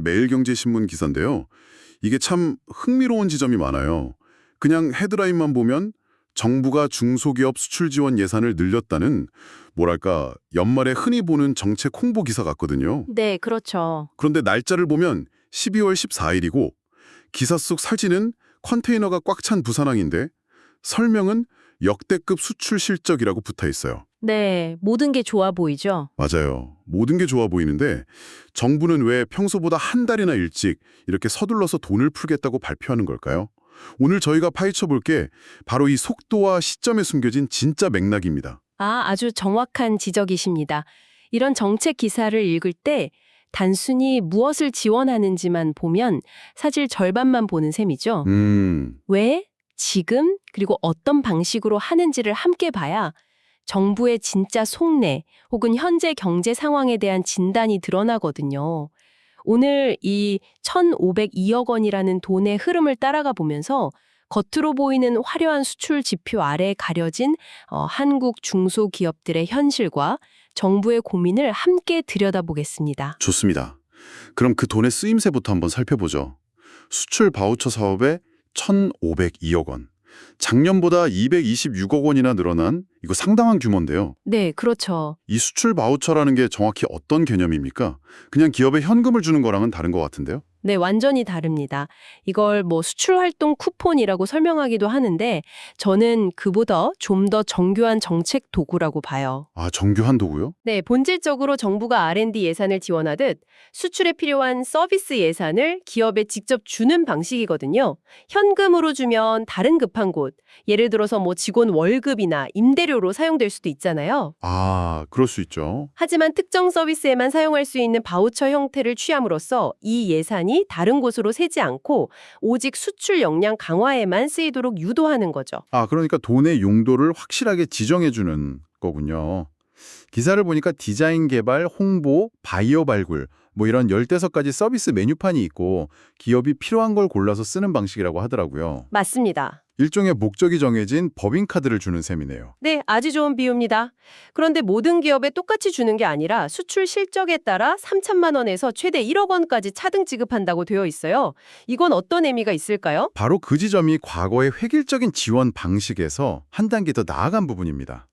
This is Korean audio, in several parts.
매일경제신문 기사인데요. 이게 참 흥미로운 지점이 많아요. 그냥 헤드라인만 보면 정부가 중소기업 수출 지원 예산을 늘렸다는 뭐랄까 연말에 흔히 보는 정책 홍보 기사 같거든요. 네, 그렇죠. 그런데 날짜를 보면 12월 14일이고 기사 속 사진은 컨테이너가 꽉 찬 부산항인데 설명은 역대급 수출 실적이라고 붙어 있어요. 네, 모든 게 좋아 보이죠? 맞아요. 모든 게 좋아 보이는데 정부는 왜 평소보다 한 달이나 일찍 이렇게 서둘러서 돈을 풀겠다고 발표하는 걸까요? 오늘 저희가 파헤쳐 볼 게 바로 이 속도와 시점에 숨겨진 진짜 맥락입니다. 아주 정확한 지적이십니다. 이런 정책 기사를 읽을 때 단순히 무엇을 지원하는지만 보면 사실 절반만 보는 셈이죠. 왜, 지금, 그리고 어떤 방식으로 하는지를 함께 봐야 정부의 진짜 속내 혹은 현재 경제 상황에 대한 진단이 드러나거든요. 오늘 이 1,502억 원이라는 돈의 흐름을 따라가 보면서 겉으로 보이는 화려한 수출 지표 아래 가려진 한국 중소기업들의 현실과 정부의 고민을 함께 들여다보겠습니다. 좋습니다. 그럼 그 돈의 쓰임새부터 한번 살펴보죠. 수출 바우처 사업에 1,502억 원. 작년보다 226억 원이나 늘어난 이거 상당한 규모인데요. 네, 그렇죠. 이 수출 바우처라는 게 정확히 어떤 개념입니까? 그냥 기업에 현금을 주는 거랑은 다른 것 같은데요? 네, 완전히 다릅니다. 이걸 수출활동 쿠폰이라고 설명하기도 하는데 저는 그보다 좀 더 정교한 정책 도구라고 봐요. 아, 정교한 도구요? 네, 본질적으로 정부가 R&D 예산을 지원하듯 수출에 필요한 서비스 예산을 기업에 직접 주는 방식이거든요. 현금으로 주면 다른 급한 곳, 예를 들어서 직원 월급이나 임대료로 사용될 수도 있잖아요. 아, 그럴 수 있죠. 하지만 특정 서비스에만 사용할 수 있는 바우처 형태를 취함으로써 이 예산이 다른 곳으로 새지 않고 오직 수출 역량 강화에만 쓰이도록 유도하는 거죠. 아, 그러니까 돈의 용도를 확실하게 지정해주는 거군요. 기사를 보니까 디자인 개발, 홍보, 바이어 발굴 이런 10대서까지 서비스 메뉴판이 있고 기업이 필요한 걸 골라서 쓰는 방식이라고 하더라고요. 맞습니다. 일종의 목적이 정해진 법인카드를 주는 셈이네요. 네, 아주 좋은 비유입니다. 그런데 모든 기업에 똑같이 주는 게 아니라 수출 실적에 따라 3천만 원에서 최대 1억 원까지 차등 지급한다고 되어 있어요. 이건 어떤 의미가 있을까요? 바로 그 지점이 과거의 획일적인 지원 방식에서 한 단계 더 나아간 부분입니다.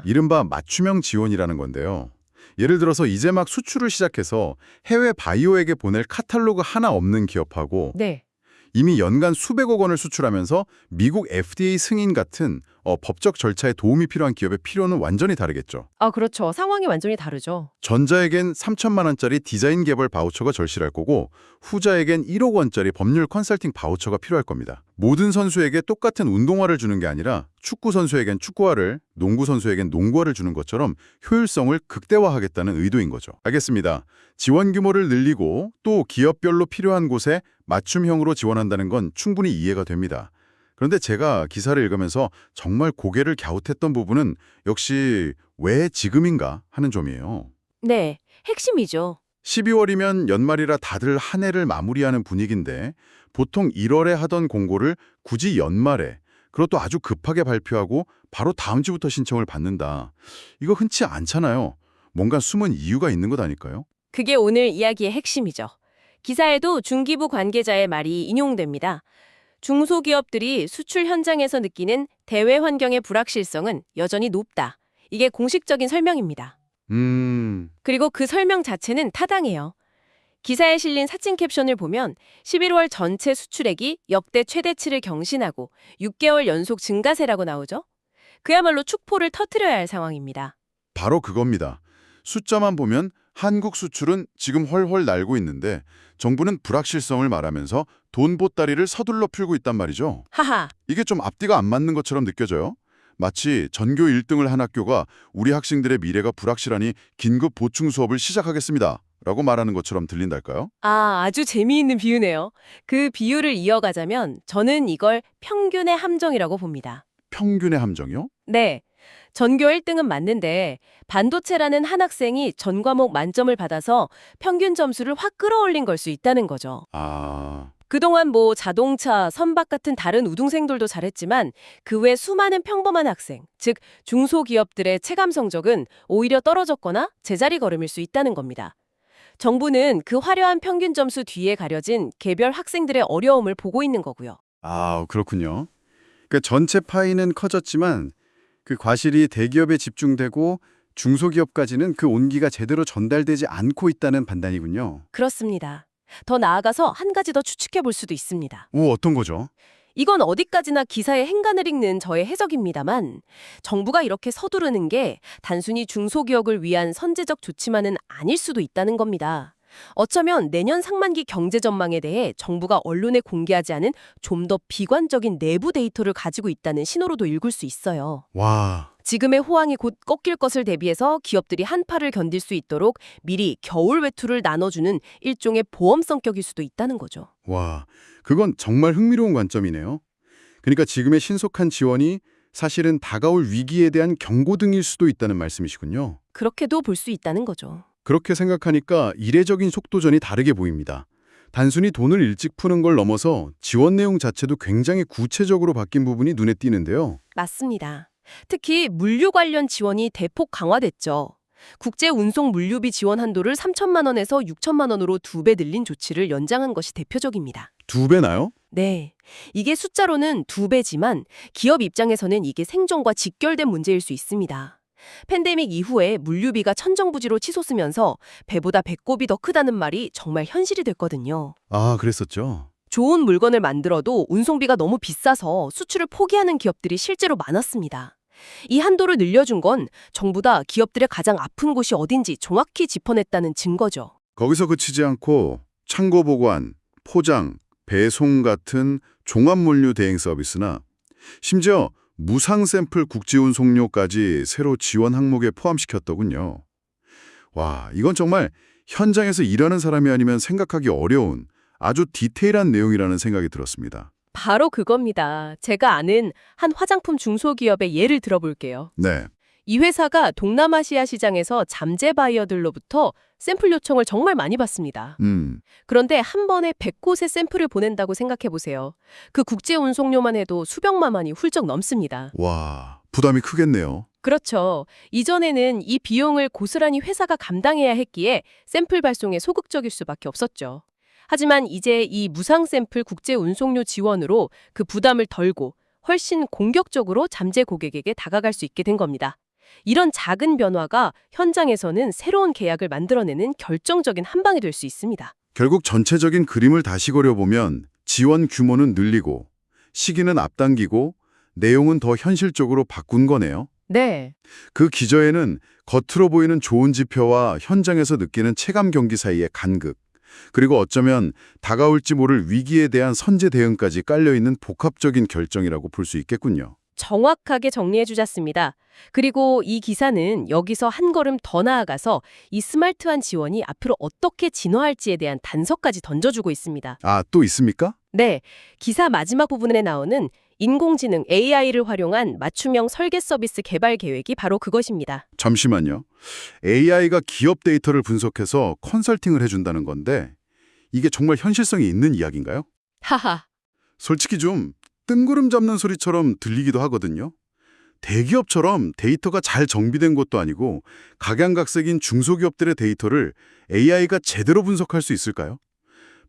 이른바 맞춤형 지원이라는 건데요. 예를 들어서 이제 막 수출을 시작해서 해외 바이오에게 보낼 카탈로그 하나 없는 기업하고 네. 이미 연간 수백억 원을 수출하면서 미국 FDA 승인 같은 법적 절차에 도움이 필요한 기업의 필요는 완전히 다르겠죠. 그렇죠. 상황이 완전히 다르죠. 전자에겐 3천만 원짜리 디자인 개발 바우처가 절실할 거고 후자에겐 1억 원짜리 법률 컨설팅 바우처가 필요할 겁니다. 모든 선수에게 똑같은 운동화를 주는 게 아니라 축구 선수에겐 축구화를, 농구 선수에겐 농구화를 주는 것처럼 효율성을 극대화하겠다는 의도인 거죠. 알겠습니다. 지원 규모를 늘리고 또 기업별로 필요한 곳에 맞춤형으로 지원한다는 건 충분히 이해가 됩니다. 그런데 제가 기사를 읽으면서 정말 고개를 갸웃했던 부분은 역시 왜 지금인가 하는 점이에요. 네, 핵심이죠. 12월이면 연말이라 다들 한 해를 마무리하는 분위기인데 보통 1월에 하던 공고를 굳이 연말에 그것도 아주 급하게 발표하고 바로 다음 주부터 신청을 받는다. 이거 흔치 않잖아요. 뭔가 숨은 이유가 있는 것 아닐까요? 그게 오늘 이야기의 핵심이죠. 기사에도 중기부 관계자의 말이 인용됩니다. 중소기업들이 수출 현장에서 느끼는 대외 환경의 불확실성은 여전히 높다. 이게 공식적인 설명입니다. 그리고 그 설명 자체는 타당해요. 기사에 실린 사진 캡션을 보면 11월 전체 수출액이 역대 최대치를 경신하고 6개월 연속 증가세라고 나오죠. 그야말로 축포를 터뜨려야 할 상황입니다. 바로 그겁니다. 숫자만 보면 한국 수출은 지금 훨훨 날고 있는데 정부는 불확실성을 말하면서 돈 보따리를 서둘러 풀고 있단 말이죠. 하하. 이게 좀 앞뒤가 안 맞는 것처럼 느껴져요. 마치 전교 1등을 한 학교가 우리 학생들의 미래가 불확실하니 긴급 보충 수업을 시작하겠습니다. 라고 말하는 것처럼 들린달까요? 아주 재미있는 비유네요. 그 비유를 이어가자면 저는 이걸 평균의 함정이라고 봅니다. 평균의 함정이요? 네. 전교 1등은 맞는데 반도체라는 한 학생이 전 과목 만점을 받아서 평균 점수를 확 끌어올린 걸 수 있다는 거죠. 그동안 자동차, 선박 같은 다른 우등생들도 잘했지만 그 외 수많은 평범한 학생, 즉 중소기업들의 체감 성적은 오히려 떨어졌거나 제자리 걸음일 수 있다는 겁니다. 정부는 그 화려한 평균 점수 뒤에 가려진 개별 학생들의 어려움을 보고 있는 거고요. 아, 그렇군요. 그러니까 전체 파이는 커졌지만 그 과실이 대기업에 집중되고 중소기업까지는 그 온기가 제대로 전달되지 않고 있다는 판단이군요. 그렇습니다. 더 나아가서 한 가지 더 추측해 볼 수도 있습니다. 오, 어떤 거죠? 이건 어디까지나 기사의 행간을 읽는 저의 해석입니다만 정부가 이렇게 서두르는 게 단순히 중소기업을 위한 선제적 조치만은 아닐 수도 있다는 겁니다. 어쩌면 내년 상반기 경제 전망에 대해 정부가 언론에 공개하지 않은 좀 더 비관적인 내부 데이터를 가지고 있다는 신호로도 읽을 수 있어요. 와, 지금의 호황이 곧 꺾일 것을 대비해서 기업들이 한파를 견딜 수 있도록 미리 겨울 외투를 나눠주는 일종의 보험 성격일 수도 있다는 거죠. 와, 그건 정말 흥미로운 관점이네요. 그러니까 지금의 신속한 지원이 사실은 다가올 위기에 대한 경고등일 수도 있다는 말씀이시군요. 그렇게도 볼 수 있다는 거죠. 그렇게 생각하니까 이례적인 속도전이 다르게 보입니다. 단순히 돈을 일찍 푸는 걸 넘어서 지원 내용 자체도 굉장히 구체적으로 바뀐 부분이 눈에 띄는데요. 맞습니다. 특히 물류 관련 지원이 대폭 강화됐죠. 국제 운송 물류비 지원 한도를 3천만 원에서 6천만 원으로 2배 늘린 조치를 연장한 것이 대표적입니다. 2배나요? 네. 이게 숫자로는 2배지만 기업 입장에서는 이게 생존과 직결된 문제일 수 있습니다. 팬데믹 이후에 물류비가 천정부지로 치솟으면서 배보다 배꼽이 더 크다는 말이 정말 현실이 됐거든요. 아, 그랬었죠. 좋은 물건을 만들어도 운송비가 너무 비싸서 수출을 포기하는 기업들이 실제로 많았습니다. 이 한도를 늘려준 건 정부가 기업들의 가장 아픈 곳이 어딘지 정확히 짚어냈다는 증거죠. 거기서 그치지 않고 창고 보관, 포장, 배송 같은 종합물류 대행 서비스나 심지어 무상 샘플 국제운송료까지 새로 지원 항목에 포함시켰더군요. 와, 이건 정말 현장에서 일하는 사람이 아니면 생각하기 어려운 아주 디테일한 내용이라는 생각이 들었습니다. 바로 그겁니다. 제가 아는 한 화장품 중소기업의 예를 들어볼게요. 네. 이 회사가 동남아시아 시장에서 잠재 바이어들로부터 샘플 요청을 정말 많이 받습니다. 그런데 한 번에 100곳의 샘플을 보낸다고 생각해보세요. 그 국제 운송료만 해도 수백만 원이 훌쩍 넘습니다. 와, 부담이 크겠네요. 그렇죠. 이전에는 이 비용을 고스란히 회사가 감당해야 했기에 샘플 발송에 소극적일 수밖에 없었죠. 하지만 이제 이 무상 샘플 국제 운송료 지원으로 그 부담을 덜고 훨씬 공격적으로 잠재 고객에게 다가갈 수 있게 된 겁니다. 이런 작은 변화가 현장에서는 새로운 계약을 만들어내는 결정적인 한 방이 될 수 있습니다. 결국 전체적인 그림을 다시 그려보면 지원 규모는 늘리고 시기는 앞당기고 내용은 더 현실적으로 바꾼 거네요. 네. 그 기저에는 겉으로 보이는 좋은 지표와 현장에서 느끼는 체감 경기 사이의 간극, 그리고 어쩌면 다가올지 모를 위기에 대한 선제 대응까지 깔려있는 복합적인 결정이라고 볼 수 있겠군요. 정확하게 정리해 주셨습니다. 그리고 이 기사는 여기서 한 걸음 더 나아가서 이 스마트한 지원이 앞으로 어떻게 진화할지에 대한 단서까지 던져주고 있습니다. 아, 또 있습니까? 네, 기사 마지막 부분에 나오는 인공지능 AI를 활용한 맞춤형 설계 서비스 개발 계획이 바로 그것입니다. 잠시만요. AI가 기업 데이터를 분석해서 컨설팅을 해준다는 건데 이게 정말 현실성이 있는 이야기인가요? 하하. 솔직히 좀 뜬구름 잡는 소리처럼 들리기도 하거든요. 대기업처럼 데이터가 잘 정비된 것도 아니고 각양각색인 중소기업들의 데이터를 AI가 제대로 분석할 수 있을까요?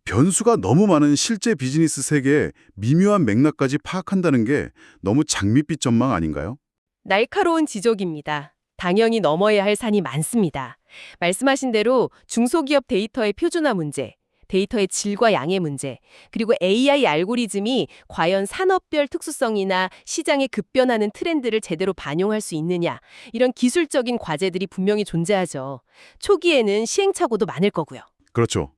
변수가 너무 많은 실제 비즈니스 세계의 미묘한 맥락까지 파악한다는 게 너무 장밋빛 전망 아닌가요? 날카로운 지적입니다. 당연히 넘어야 할 산이 많습니다. 말씀하신 대로 중소기업 데이터의 표준화 문제, 데이터의 질과 양의 문제, 그리고 AI 알고리즘이 과연 산업별 특수성이나 시장에 급변하는 트렌드를 제대로 반영할 수 있느냐, 이런 기술적인 과제들이 분명히 존재하죠. 초기에는 시행착오도 많을 거고요. 그렇죠.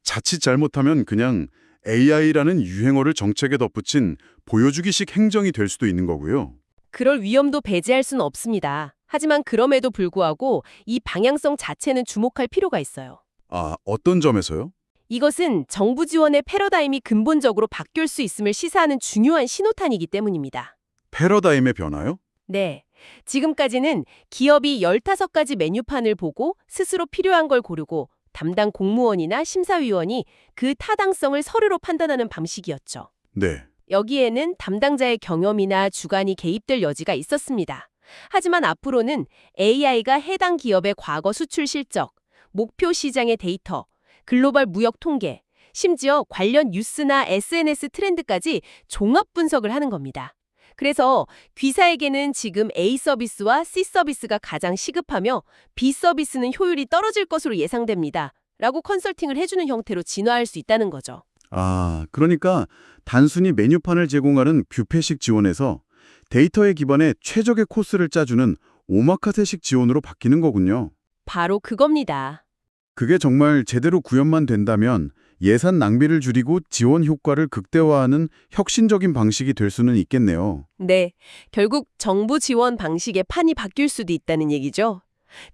자칫 잘못하면 그냥 AI라는 유행어를 정책에 덧붙인 보여주기식 행정이 될 수도 있는 거고요. 그럴 위험도 배제할 수는 없습니다. 하지만 그럼에도 불구하고 이 방향성 자체는 주목할 필요가 있어요. 아, 어떤 점에서요? 이것은 정부 지원의 패러다임이 근본적으로 바뀔 수 있음을 시사하는 중요한 신호탄이기 때문입니다. 패러다임의 변화요? 네. 지금까지는 기업이 15가지 메뉴판을 보고 스스로 필요한 걸 고르고 담당 공무원이나 심사위원이 그 타당성을 서류로 판단하는 방식이었죠. 네. 여기에는 담당자의 경험이나 주관이 개입될 여지가 있었습니다. 하지만 앞으로는 AI가 해당 기업의 과거 수출 실적, 목표 시장의 데이터, 글로벌 무역 통계, 심지어 관련 뉴스나 SNS 트렌드까지 종합 분석을 하는 겁니다. 그래서 귀사에게는 지금 A 서비스와 C 서비스가 가장 시급하며 B 서비스는 효율이 떨어질 것으로 예상됩니다. 라고 컨설팅을 해주는 형태로 진화할 수 있다는 거죠. 아, 그러니까 단순히 메뉴판을 제공하는 뷔페식 지원에서 데이터에 기반해 최적의 코스를 짜주는 오마카세식 지원으로 바뀌는 거군요. 바로 그겁니다. 그게 정말 제대로 구현만 된다면 예산 낭비를 줄이고 지원 효과를 극대화하는 혁신적인 방식이 될 수는 있겠네요. 네, 결국 정부 지원 방식의 판이 바뀔 수도 있다는 얘기죠.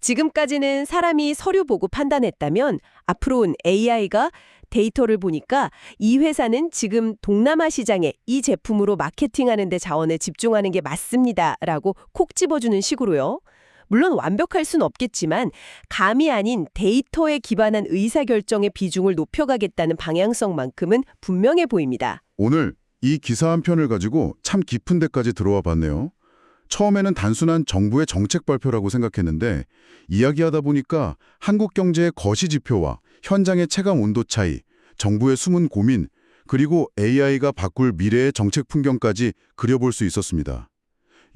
지금까지는 사람이 서류 보고 판단했다면 앞으로는 AI가 데이터를 보니까 이 회사는 지금 동남아 시장에 이 제품으로 마케팅하는 데 자원을 집중하는 게 맞습니다. 라고 콕 집어주는 식으로요. 물론 완벽할 순 없겠지만 감이 아닌 데이터에 기반한 의사결정의 비중을 높여가겠다는 방향성만큼은 분명해 보입니다. 오늘 이 기사 한 편을 가지고 참 깊은 데까지 들어와 봤네요. 처음에는 단순한 정부의 정책 발표라고 생각했는데 이야기하다 보니까 한국 경제의 거시 지표와 현장의 체감 온도 차이, 정부의 숨은 고민, 그리고 AI가 바꿀 미래의 정책 풍경까지 그려볼 수 있었습니다.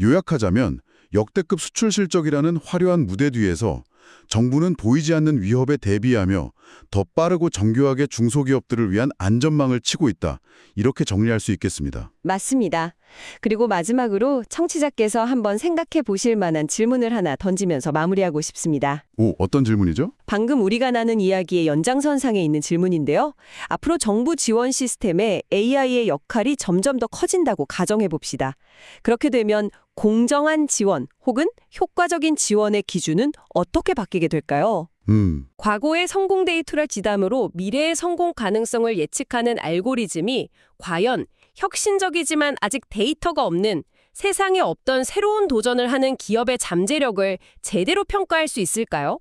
요약하자면 역대급 수출 실적이라는 화려한 무대 뒤에서 정부는 보이지 않는 위협에 대비하며 더 빠르고 정교하게 중소기업들을 위한 안전망을 치고 있다. 이렇게 정리할 수 있겠습니다. 맞습니다. 그리고 마지막으로 청취자께서 한번 생각해 보실 만한 질문을 하나 던지면서 마무리하고 싶습니다. 오, 어떤 질문이죠? 방금 우리가 나눈 이야기의 연장선상에 있는 질문인데요. 앞으로 정부 지원 시스템에 AI의 역할이 점점 더 커진다고 가정해 봅시다. 그렇게 되면 공정한 지원 혹은 효과적인 지원의 기준은 어떻게 바뀌게 될까요? 과거의 성공 데이터를 지담으로 미래의 성공 가능성을 예측하는 알고리즘이 과연 혁신적이지만 아직 데이터가 없는 세상에 없던 새로운 도전을 하는 기업의 잠재력을 제대로 평가할 수 있을까요?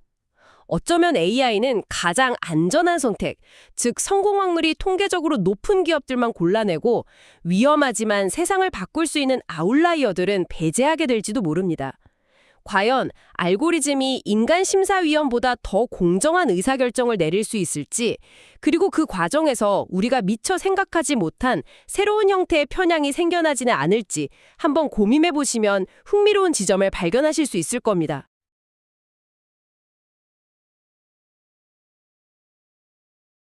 어쩌면 AI는 가장 안전한 선택, 즉 성공 확률이 통계적으로 높은 기업들만 골라내고 위험하지만 세상을 바꿀 수 있는 아웃라이어들은 배제하게 될지도 모릅니다. 과연 알고리즘이 인간 심사위원보다 더 공정한 의사결정을 내릴 수 있을지, 그리고 그 과정에서 우리가 미처 생각하지 못한 새로운 형태의 편향이 생겨나지는 않을지 한번 고민해보시면 흥미로운 지점을 발견하실 수 있을 겁니다.